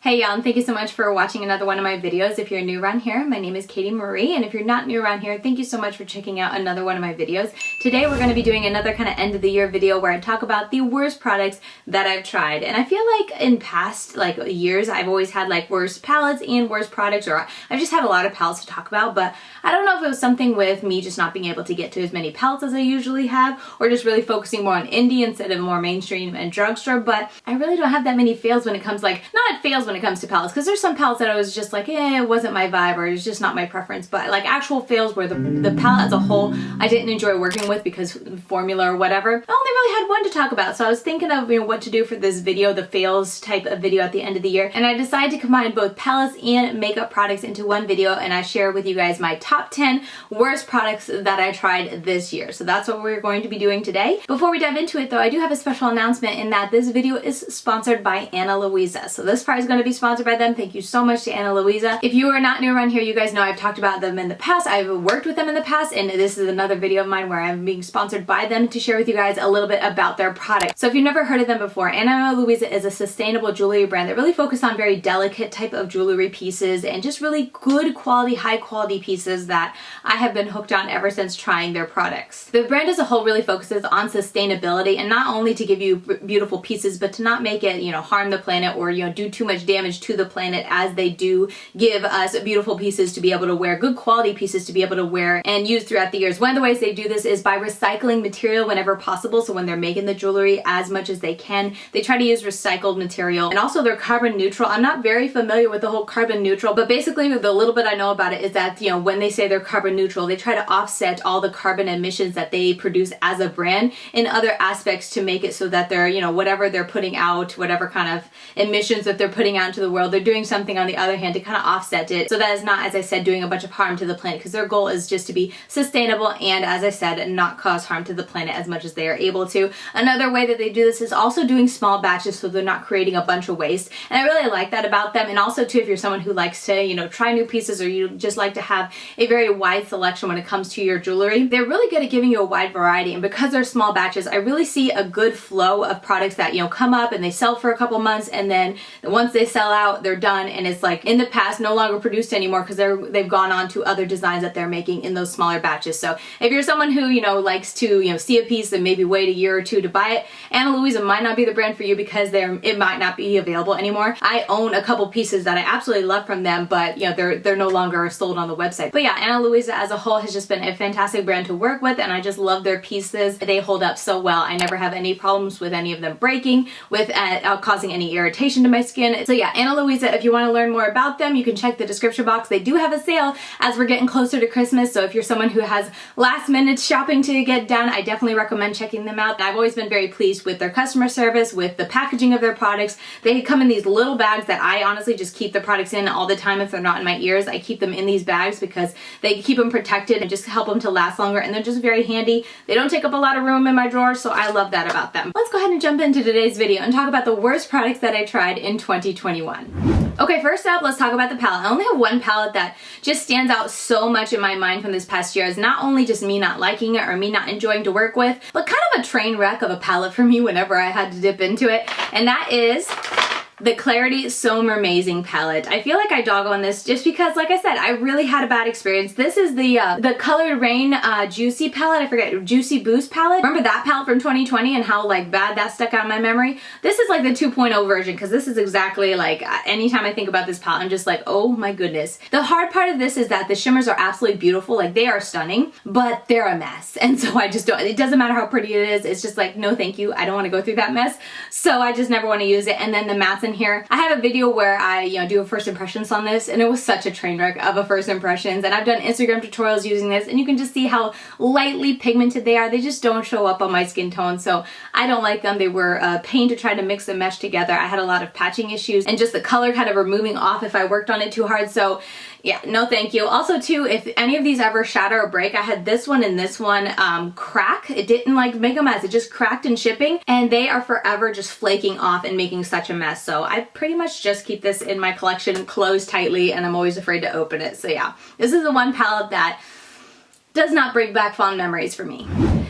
Hey y'all, and thank you so much for watching another one of my videos. If you're new around here, my name is Katie Marie, and if you're not new around here, thank you so much for checking out another one of my videos. Today we're going to be doing another kind of end of the year video where I talk about the worst products that I've tried. And I feel like in past years I've always had like worst palettes and worst products, or I've just had a lot of palettes to talk about, but I don't know if it was something with me just not being able to get to as many palettes as I usually have, or just really focusing more on indie instead of more mainstream and drugstore. But I really don't have that many fails when it comes not fails when it comes to palettes, because there's some palettes that I was just like, it wasn't my vibe, or it's just not my preference. But like actual fails where the palette as a whole I didn't enjoy working with because formula or whatever, I only really had one to talk about. So I was thinking of what to do for this video, the fails type of video at the end of the year, and I decided to combine both palettes and makeup products into one video, and I share with you guys my top 10 worst products that I tried this year. So that's what we're going to be doing today. Before we dive into it though, I do have a special announcement in that this video is sponsored by Ana Luisa. So this part is going to be sponsored by them. Thank you so much to Ana Luisa. If you are not new around here, you guys know I've talked about them in the past. I've worked with them in the past, and this is another video of mine where I'm being sponsored by them to share with you guys a little bit about their product. So if you've never heard of them before, Ana Luisa is a sustainable jewelry brand that really focuses on very delicate type of jewelry pieces and just really good quality, high quality pieces that I have been hooked on ever since trying their products. The brand as a whole really focuses on sustainability, and not only to give you beautiful pieces, but to not make it, harm the planet or, do too much damage to the planet, as they do give us beautiful pieces to be able to wear, good quality pieces to be able to wear and use throughout the years. One of the ways they do this is by recycling material whenever possible. So when they're making the jewelry, as much as they can, they try to use recycled material. And also they're carbon neutral. I'm not very familiar with the whole carbon neutral, but basically the little bit I know about it is that, when they say they're carbon neutral, they try to offset all the carbon emissions that they produce as a brand in other aspects to make it so that they're, whatever they're putting out, whatever kind of emissions that they're putting out into the world, they're doing something on the other hand to kind of offset it, so that is not, as I said, doing a bunch of harm to the planet, because their goal is just to be sustainable and, as I said, not cause harm to the planet as much as they are able to. Another way that they do this is also doing small batches, so they're not creating a bunch of waste, and I really like that about them. And also too, if you're someone who likes to, try new pieces, or you just like to have a very wide selection when it comes to your jewelry, they're really good at giving you a wide variety. And because they're small batches, I really see a good flow of products that, come up and they sell for a couple months, and then once they sell out, they're done, and it's like in the past no longer produced anymore because they've gone on to other designs that they're making in those smaller batches. So if you're someone who likes to see a piece and maybe wait a year or two to buy it, Ana Luisa might not be the brand for you because it might not be available anymore. I own a couple pieces that I absolutely love from them, but they're no longer sold on the website. But yeah, Ana Luisa as a whole has just been a fantastic brand to work with, and I just love their pieces. They hold up so well. I never have any problems with any of them breaking, with causing any irritation to my skin. So yeah, Ana Luisa, if you want to learn more about them, you can check the description box. They do have a sale as we're getting closer to Christmas, so if you're someone who has last minute shopping to get done, I definitely recommend checking them out. I've always been very pleased with their customer service, with the packaging of their products. They come in these little bags that I honestly just keep the products in all the time. If they're not in my ears, I keep them in these bags because they keep them protected and just help them to last longer, and they're just very handy. They don't take up a lot of room in my drawer, so I love that about them. Let's go ahead and jump into today's video and talk about the worst products that I tried in 2021. Okay, first up, let's talk about the palette. I only have one palette that just stands out so much in my mind from this past year as not only just me not liking it or me not enjoying to work with, but kind of a train wreck of a palette for me whenever I had to dip into it, and that is the Klarity So Mermaizing palette. I feel like I dog on this just because, like I said, I really had a bad experience. This is the Colored Rain Juicy palette. I forget, Juicy Boost palette. Remember that palette from 2020 and how bad that stuck out in my memory? This is like the 2.0 version, because this is exactly anytime I think about this palette, I'm just like, oh my goodness. The hard part of this is that the shimmers are absolutely beautiful. They are stunning, but they're a mess. And so I just don't, it doesn't matter how pretty it is. It's just like, no thank you. I don't want to go through that mess. So I just never want to use it. And then the mattes in here, I have a video where I do a first impressions on this, and it was such a train wreck of a first impressions, and I've done Instagram tutorials using this, and you can just see how lightly pigmented they are. They just don't show up on my skin tone, so I don't like them. They were a pain to try to mix and mesh together. I had a lot of patching issues and just the color kind of removing off if I worked on it too hard, so yeah, no thank you. Also too, if any of these ever shatter or break, I had this one and this one crack. It didn't make a mess, it just cracked in shipping, and they are forever just flaking off and making such a mess. So I pretty much just keep this in my collection closed tightly, and I'm always afraid to open it. So yeah, this is the one palette that does not bring back fond memories for me.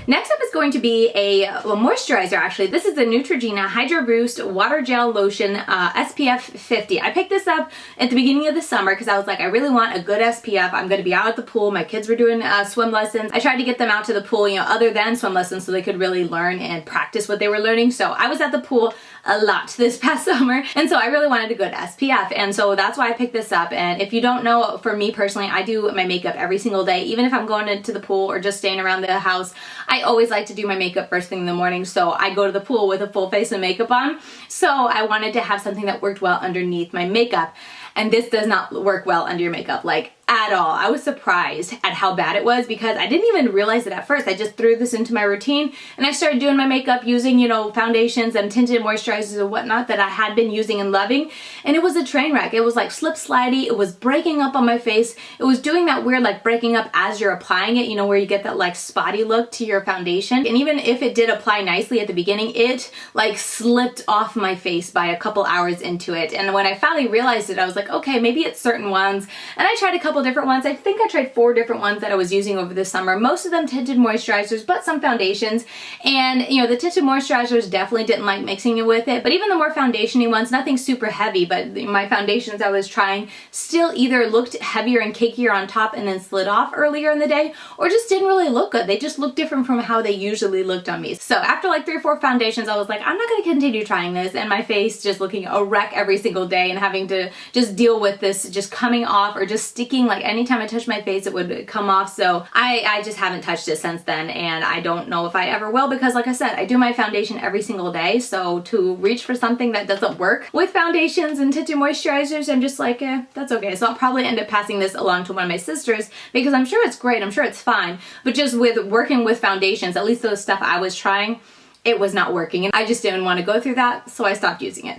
Next up is going to be a moisturizer, actually. This is the Neutrogena Hydro Boost Water Gel Lotion SPF 50. I picked this up at the beginning of the summer because I was like, I really want a good SPF. I'm going to be out at the pool. My kids were doing swim lessons. I tried to get them out to the pool, you know, other than swim lessons so they could really learn and practice what they were learning. So I was at the pool a lot this past summer, and so I really wanted a good SPF, and so that's why I picked this up. And if you don't know, for me personally, I do my makeup every single day. Even if I'm going into the pool or just staying around the house, I always like to do my makeup first thing in the morning, so I go to the pool with a full face of makeup on. So I wanted to have something that worked well underneath my makeup, and this does not work well under your makeup, like at all. I was surprised at how bad it was because I didn't even realize it at first. I just threw this into my routine and I started doing my makeup using, you know, foundations and tinted moisturizers and whatnot that I had been using and loving, and it was a train wreck. It was like slip slidey, it was breaking up on my face, it was doing that weird like breaking up as you're applying it, you know, where you get that like spotty look to your foundation. And even if it did apply nicely at the beginning, it like slipped off my face by a couple hours into it. And when I finally realized it, I was like, okay, maybe it's certain ones. And I tried a couple different ones. I think I tried 4 different ones that I was using over the summer. Most of them tinted moisturizers, but some foundations. And you know, the tinted moisturizers definitely didn't like mixing it with it, but even the more foundation-y ones, nothing super heavy, but my foundations I was trying still either looked heavier and cakier on top and then slid off earlier in the day, or just didn't really look good. They just looked different from how they usually looked on me. So after like 3 or 4 foundations, I was like, I'm not going to continue trying this, and my face just looking a wreck every single day and having to just deal with this just coming off or just sticking. Like anytime I touched my face, it would come off. So I just haven't touched it since then, and I don't know if I ever will, because like I said, I do my foundation every single day. So to reach for something that doesn't work with foundations and tinted moisturizers, I'm just like, that's okay. So I'll probably end up passing this along to one of my sisters because I'm sure it's great, I'm sure it's fine, but just with working with foundations, at least the stuff I was trying, it was not working, and I just didn't want to go through that, so I stopped using it.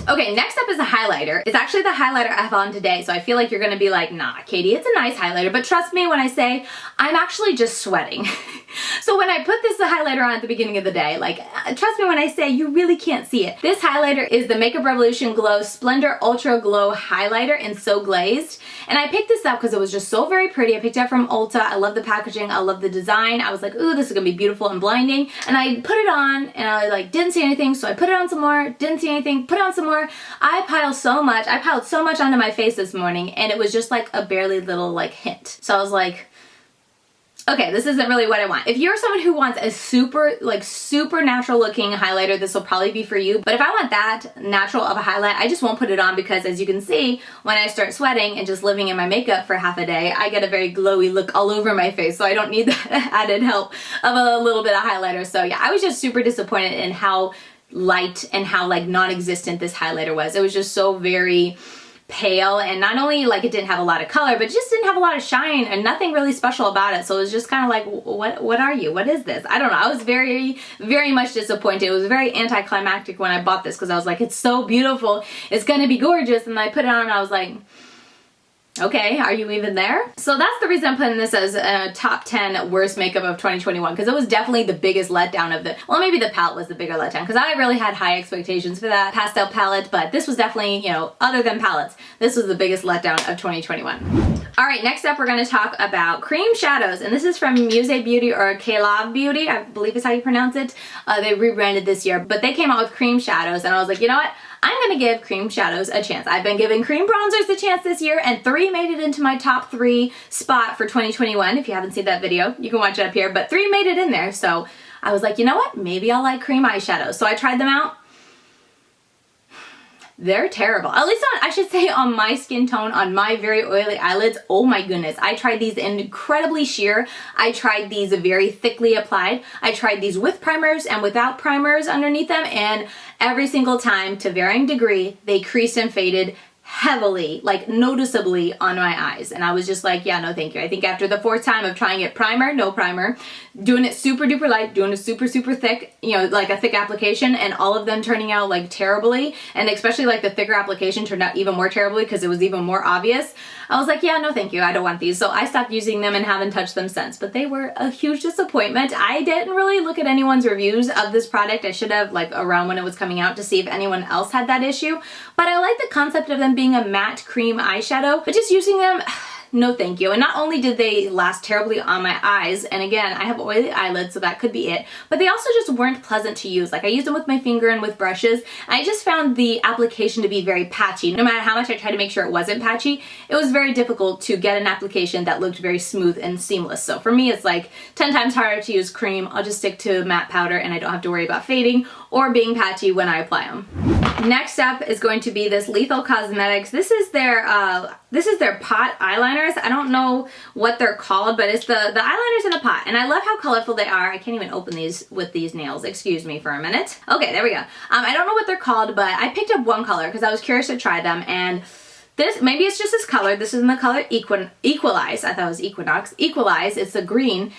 Okay, next up is a highlighter. It's actually the highlighter I have on today, so I feel like you're gonna be like, nah, Katie, it's a nice highlighter, but trust me when I say I'm actually just sweating. So when I put this highlighter on at the beginning of the day, like, trust me when I say you really can't see it. This highlighter is the Makeup Revolution Glow Splendor Ultra Glow Highlighter in So Glazed, and I picked this up because it was just so very pretty. I picked it up from Ulta. I love the packaging, I love the design. I was like, ooh, this is gonna be beautiful and blinding, and I put it on and I like didn't see anything, so I put it on some more, didn't see anything, put it on some more. I piled so much onto my face this morning, and it was just like a barely little like hint. So I was like, okay, this isn't really what I want. If you're someone who wants a super natural looking highlighter, this will probably be for you. But if I want that natural of a highlight, I just won't put it on, because as you can see, when I start sweating and just living in my makeup for half a day, I get a very glowy look all over my face. So I don't need that added help of a little bit of highlighter. So yeah, I was just super disappointed in how light and how like non-existent this highlighter was. It was just so very pale, and not only like it didn't have a lot of color, but it just didn't have a lot of shine and nothing really special about it. So it was just kind of like, what are you? What is this? I don't know. I was very much disappointed. It was very anticlimactic when I bought this, because I was like, it's so beautiful, it's gonna be gorgeous, and I put it on and I was like, okay, are you even there? So that's the reason I'm putting this as a top 10 worst makeup of 2021, because it was definitely the biggest letdown of the, well, maybe the palette was the bigger letdown, because I really had high expectations for that pastel palette, but this was definitely, you know, other than palettes, this was the biggest letdown of 2021. All right, next up we're going to talk about cream shadows, and this is from Muse Beauty, or Kailav Beauty, I believe is how you pronounce it. They rebranded this year, but they came out with cream shadows, and I was like, you know what? I'm gonna give cream shadows a chance. I've been giving cream bronzers a chance this year, and 3 made it into my top 3 spot for 2021. If you haven't seen that video, you can watch it up here, but 3 made it in there. So I was like, you know what? Maybe I'll like cream eyeshadows. So I tried them out. They're terrible. At least on, I should say, on my skin tone, on my very oily eyelids. Oh my goodness. I tried these incredibly sheer. I tried these very thickly applied. I tried these with primers and without primers underneath them, and every single time, to varying degree, they creased and faded heavily, like noticeably, on my eyes. And I was just like, yeah, no thank you. I think after the 4th time of trying it primer, no primer, doing it super duper light, doing it super thick, you know, like a thick application, and all of them turning out like terribly, and especially like the thicker application turned out even more terribly because it was even more obvious. I was like, yeah, no thank you, I don't want these. So I stopped using them and haven't touched them since, but they were a huge disappointment. I didn't really look at anyone's reviews of this product. I should have, like around when it was coming out, to see if anyone else had that issue, but I like the concept of them being a matte cream eyeshadow, but just using them, no thank you. And not only did they last terribly on my eyes, and again, I have oily eyelids, so that could be it, but they also just weren't pleasant to use. Like, I used them with my finger and with brushes. I just found the application to be very patchy. No matter how much I tried to make sure it wasn't patchy, it was very difficult to get an application that looked very smooth and seamless. So for me, it's like 10 times harder to use cream. I'll just stick to matte powder and I don't have to worry about fading or being patchy when I apply them. Next up is going to be this Lethal Cosmetics. This is their pot eyeliners. I don't know what they're called, but it's the eyeliners in a pot. And I love how colorful they are. I can't even open these with these nails. Excuse me for a minute. Okay, there we go. I don't know what they're called, but I picked up one color because I was curious to try them. And this, maybe it's just this color. This is in the color Equalize. I thought it was Equinox. Equalize, it's a green.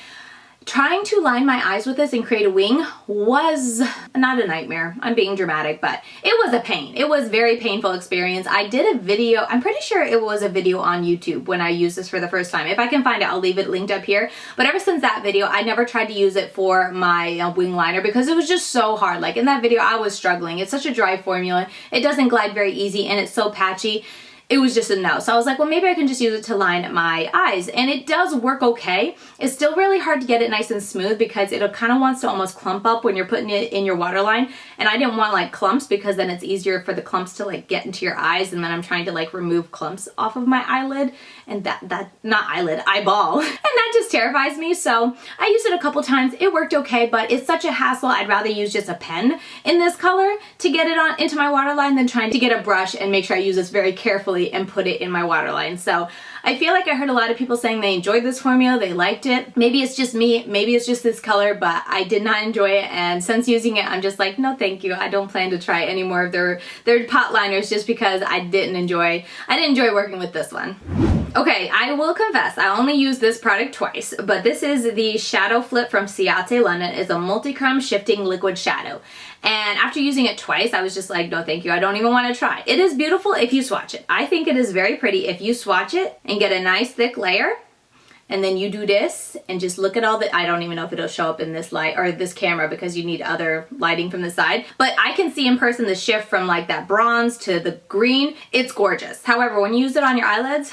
Trying to line my eyes with this and create a wing was not a nightmare. I'm being dramatic, but it was a pain. It was a very painful experience. I did a video, I'm pretty sure it was a video on YouTube when I used this for the first time. If I can find it, I'll leave it linked up here. But ever since that video, I never tried to use it for my wing liner because it was just so hard. Like in that video, I was struggling. It's such a dry formula. It doesn't glide very easy and it's so patchy. It was just a no. So I was like, well, maybe I can just use it to line my eyes. And it does work okay. It's still really hard to get it nice and smooth because it kind of wants to almost clump up when you're putting it in your waterline. And I didn't want like clumps because then it's easier for the clumps to like get into your eyes. And then I'm trying to like remove clumps off of my eyelid. And not eyelid, eyeball. And that just terrifies me. So I used it a couple times. It worked okay, but it's such a hassle. I'd rather use just a pen in this color to get it on into my waterline than trying to get a brush and make sure I use this very carefully and put it in my waterline. So I feel like I heard a lot of people saying they enjoyed this formula, they liked it. Maybe it's just me, maybe it's just this color, but I did not enjoy it. And since using it, I'm just like, no thank you. I don't plan to try any more of their pot liners just because I didn't enjoy working with this one. Okay, I will confess, I only used this product twice, but this is the Shadow Flip from Ciate London. It's a multi-chrome shifting liquid shadow. And after using it twice, I was just like, no thank you, I don't even want to try. It is beautiful if you swatch it. I think it is very pretty if you swatch it and get a nice thick layer. And then you do this and just look at all the, I don't even know if it'll show up in this light or this camera because you need other lighting from the side. But I can see in person the shift from like that bronze to the green. It's gorgeous. However, when you use it on your eyelids,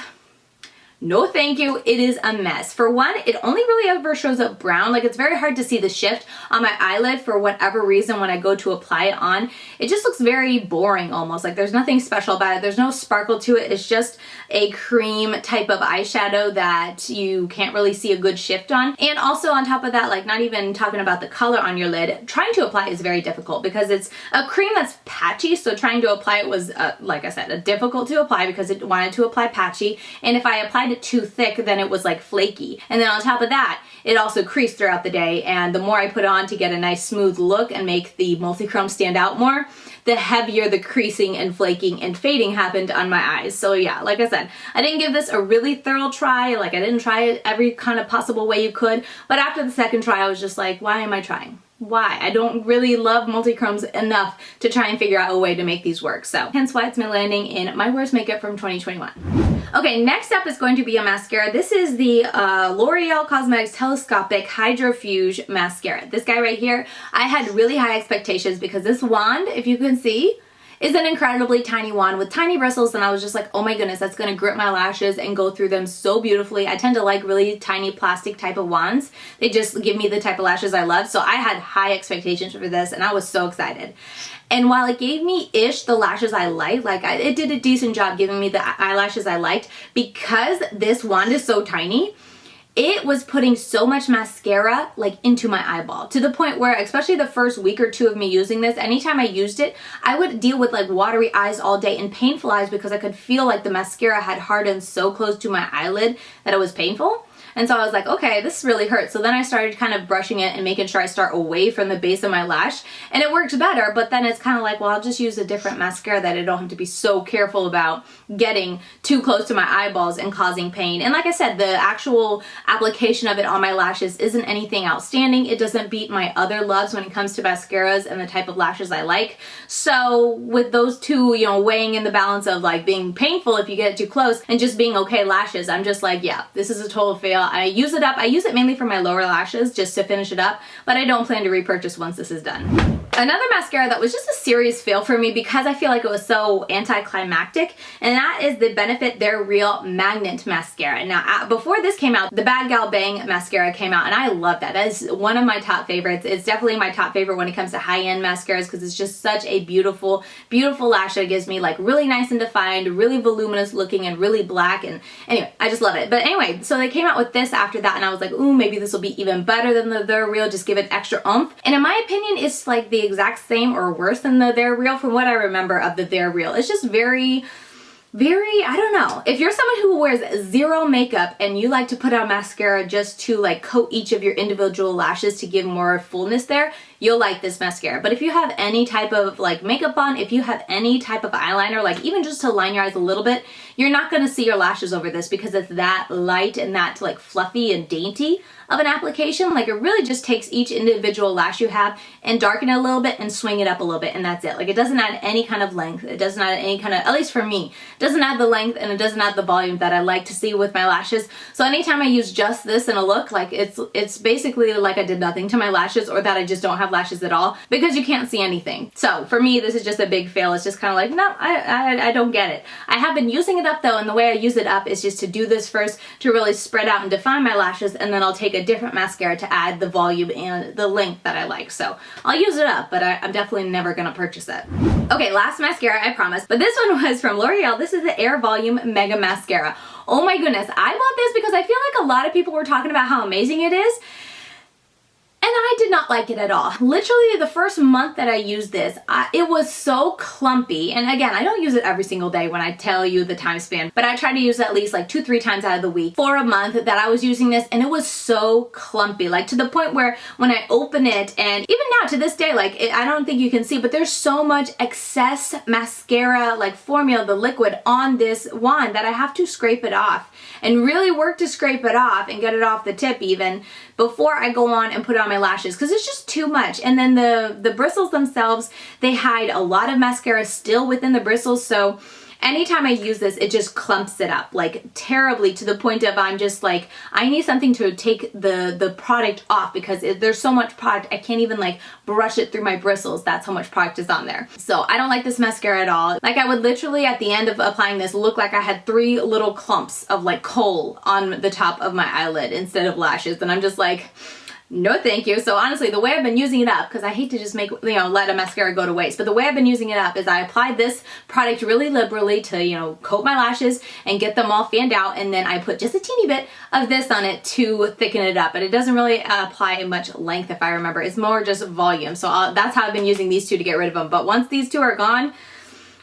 no thank you, it is a mess. For one, it only really ever shows up brown. Like it's very hard to see the shift on my eyelid for whatever reason when I go to apply it on. It just looks very boring almost. Like there's nothing special about it. There's no sparkle to it. It's just a cream type of eyeshadow that you can't really see a good shift on. And also on top of that, like not even talking about the color on your lid, trying to apply is very difficult because it's a cream that's patchy. So trying to apply it was, like I said, difficult to apply because it wanted to apply patchy. And if I applied it too thick, then it was like flaky. And then on top of that, it also creased throughout the day. And the more I put on to get a nice smooth look and make the multi-chrome stand out more, the heavier the creasing and flaking and fading happened on my eyes. So yeah, like I said, I didn't give this a really thorough try. Like I didn't try it every kind of possible way you could. But after the second try, I was just like, why am I trying? Why? I don't really love multi-chromes enough to try and figure out a way to make these work. So hence why it's been landing in my worst makeup from 2021. Okay, next up is going to be a mascara. This is the L'Oreal Cosmetics Telescopic Hydrofuge Mascara. This guy right here, I had really high expectations because this wand, if you can see, is an incredibly tiny wand with tiny bristles, and I was just like, oh my goodness, that's gonna grip my lashes and go through them so beautifully. I tend to like really tiny plastic type of wands. They just give me the type of lashes I love, so I had high expectations for this and I was so excited. And while it gave me the lashes I liked, it did a decent job giving me the eyelashes I liked, because this wand is so tiny, it was putting so much mascara like into my eyeball, to the point where, especially the first week or two of me using this, anytime I used it, I would deal with like watery eyes all day and painful eyes because I could feel like the mascara had hardened so close to my eyelid that it was painful. And so I was like, okay, this really hurts. So then I started kind of brushing it and making sure I start away from the base of my lash, and it worked better. But then it's kind of like, well, I'll just use a different mascara that I don't have to be so careful about getting too close to my eyeballs and causing pain. And like I said, the actual application of it on my lashes isn't anything outstanding. It doesn't beat my other loves when it comes to mascaras and the type of lashes I like. So with those two, you know, weighing in the balance of like being painful if you get too close and just being okay lashes, I'm just like, yeah, this is a total fail. I use it up. I use it mainly for my lower lashes just to finish it up, but I don't plan to repurchase once this is done. Another mascara that was just a serious fail for me because I feel like it was so anticlimactic, and that is the Benefit They're Real Magnet Mascara. Now, before this came out, the Bad Gal Bang mascara came out, and I love that. That is one of my top favorites. It's definitely my top favorite when it comes to high-end mascaras because it's just such a beautiful, beautiful lash that gives me like really nice and defined, really voluminous looking, and really black. And anyway, I just love it. But anyway, so they came out with this after that, and I was like, ooh, maybe this will be even better than the They're Real, just give it extra oomph. And in my opinion, it's like the exact same or worse than the They're Real from what I remember of the They're Real. It's just very, I don't know. If you're someone who wears zero makeup and you like to put on mascara just to like coat each of your individual lashes to give more fullness there, you'll like this mascara. But if you have any type of like makeup on, if you have any type of eyeliner, like even just to line your eyes a little bit, you're not gonna see your lashes over this because it's that light and that like fluffy and dainty of an application. Like it really just takes each individual lash you have and darken it a little bit and swing it up a little bit, and that's it. Like it doesn't add any kind of length. It doesn't add any kind of, at least for me, it doesn't add the length and it doesn't add the volume that I like to see with my lashes. So anytime I use just this in a look, like it's basically like I did nothing to my lashes, or that I just don't have lashes at all because you can't see anything. So for me, this is just a big fail. It's just kind of like, no, I don't get it. I have been using it up though, and the way I use it up is just to do this first to really spread out and define my lashes, and then I'll take a different mascara to add the volume and the length that I like. So I'll use it up, but I'm definitely never gonna purchase it. Okay, last mascara, I promise. But this one was from L'Oreal. This is the Air Volume Mega Mascara. Oh my goodness, I bought this because I feel like a lot of people were talking about how amazing it is. And I did not like it at all. Literally the first month that I used this, it was so clumpy. And again, I don't use it every single day when I tell you the time span, but I try to use it at least like 2-3 times out of the week for a month that I was using this, and it was so clumpy, like to the point where when I open it, and even now to this day, like I don't think you can see, but there's so much excess mascara like formula, the liquid on this wand, that I have to scrape it off and really work to scrape it off and get it off the tip even before I go on and put it on my lashes, because it's just too much. And then the bristles themselves, they hide a lot of mascara still within the bristles, so anytime I use this, it just clumps it up like terribly, to the point of I'm just like, I need something to take the product off because there's so much product, I can't even like brush it through my bristles. That's how much product is on there. So I don't like this mascara at all. Like I would literally at the end of applying this look like I had 3 little clumps of like coal on the top of my eyelid instead of lashes, and I'm just like, no thank you. So honestly, the way I've been using it up, because I hate to just make, let a mascara go to waste, but the way I've been using it up is I applied this product really liberally to, coat my lashes and get them all fanned out, and then I put just a teeny bit of this on it to thicken it up, but it doesn't really apply much length if I remember. It's more just volume. So that's how I've been using these two to get rid of them. But once these two are gone,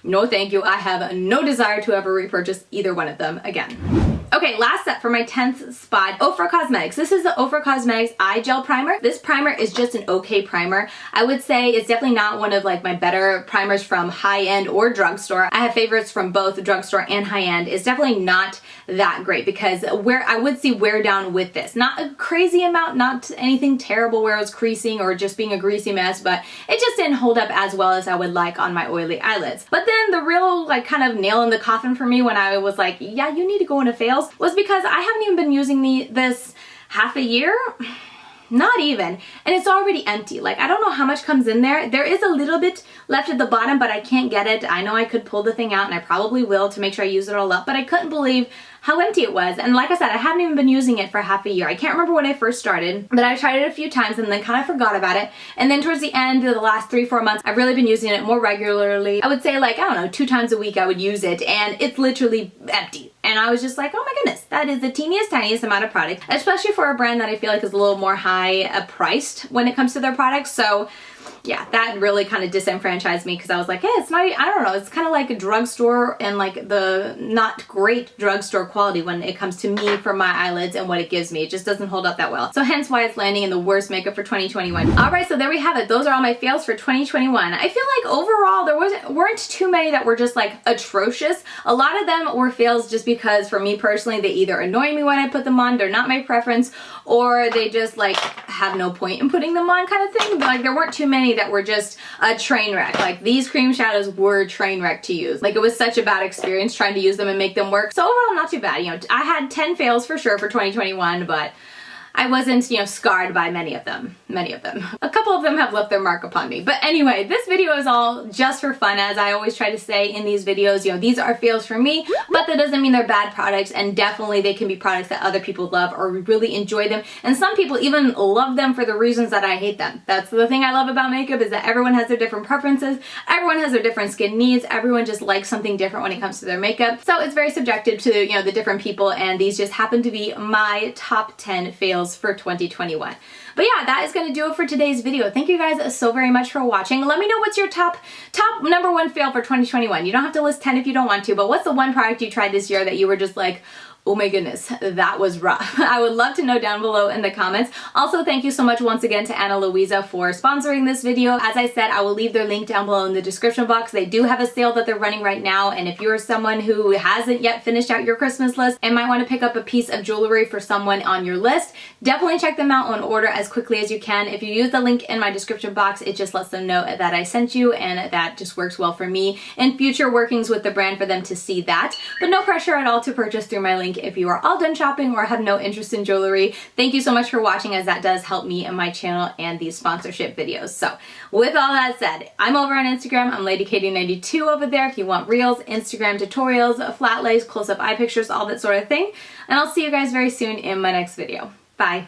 no thank you. I have no desire to ever repurchase either one of them again. Okay, last set for my 10th spot, OFRA Cosmetics. This is the OFRA Cosmetics Eye Gel Primer. This primer is just an okay primer. I would say it's definitely not one of like my better primers from high-end or drugstore. I have favorites from both drugstore and high-end. It's definitely not that great because I would see wear down with this. Not a crazy amount, not anything terrible where it was creasing or just being a greasy mess, but it just didn't hold up as well as I would like on my oily eyelids. But then the real like kind of nail in the coffin for me when I was like, yeah, you need to go into fails, was because I haven't even been using this half a year. Not even. And it's already empty. Like, I don't know how much comes in there. There is a little bit left at the bottom, but I can't get it. I know I could pull the thing out, and I probably will to make sure I use it all up, but I couldn't believe how empty it was. And like I said, I haven't even been using it for half a year. I can't remember when I first started, but I tried it a few times and then kind of forgot about it. And then towards the end of the last 3-4 months, I've really been using it more regularly. I would say like, I don't know, 2 times a week I would use it, and it's literally empty. And I was just like, oh my goodness, that is the teeniest, tiniest amount of product, especially for a brand that I feel like is a little more high priced when it comes to their products. So yeah, that really kind of disenfranchised me because I was like, hey, it's not, I don't know, it's kind of like a drugstore and like the not great drugstore quality when it comes to me for my eyelids and what it gives me. It just doesn't hold up that well. So hence why it's landing in the worst makeup for 2021. All right, so there we have it. Those are all my fails for 2021. I feel like overall there weren't too many that were just like atrocious. A lot of them were fails just because for me personally, they either annoy me when I put them on, they're not my preference, or they just like have no point in putting them on kind of thing. But like there weren't too many that were just a train wreck. Like these cream shadows were train wreck to use. Like it was such a bad experience trying to use them and make them work. So overall not too bad. You know, I had 10 fails for sure for 2021, but I wasn't, you know, scarred by many of them. A couple of them have left their mark upon me. But anyway, this video is all just for fun. As I always try to say in these videos, you know, these are fails for me, but that doesn't mean they're bad products, and definitely they can be products that other people love or really enjoy them. And some people even love them for the reasons that I hate them. That's the thing I love about makeup, is that everyone has their different preferences, everyone has their different skin needs, everyone just likes something different when it comes to their makeup. So it's very subjective to, you know, the different people, and these just happen to be my top 10 fails for 2021. But yeah, that is going to do it for today's video. Thank you guys so very much for watching. Let me know what's your top number one fail for 2021. You don't have to list 10 if you don't want to, but what's the one product you tried this year that you were just like, oh my goodness, that was rough? I would love to know down below in the comments. Also, thank you so much once again to Ana Luisa for sponsoring this video. As I said, I will leave their link down below in the description box. They do have a sale that they're running right now, and if you're someone who hasn't yet finished out your Christmas list and might want to pick up a piece of jewelry for someone on your list, definitely check them out and order as quickly as you can. If you use the link in my description box, it just lets them know that I sent you, and that just works well for me in future workings with the brand for them to see that. But no pressure at all to purchase through my link if you are all done shopping or have no interest in jewelry. Thank you so much for watching, as that does help me and my channel and these sponsorship videos. So with all that said, I'm over on Instagram. I'm LadyKatie92 over there if you want reels, Instagram tutorials, flat lays, close-up eye pictures, all that sort of thing. And I'll see you guys very soon in my next video. Bye.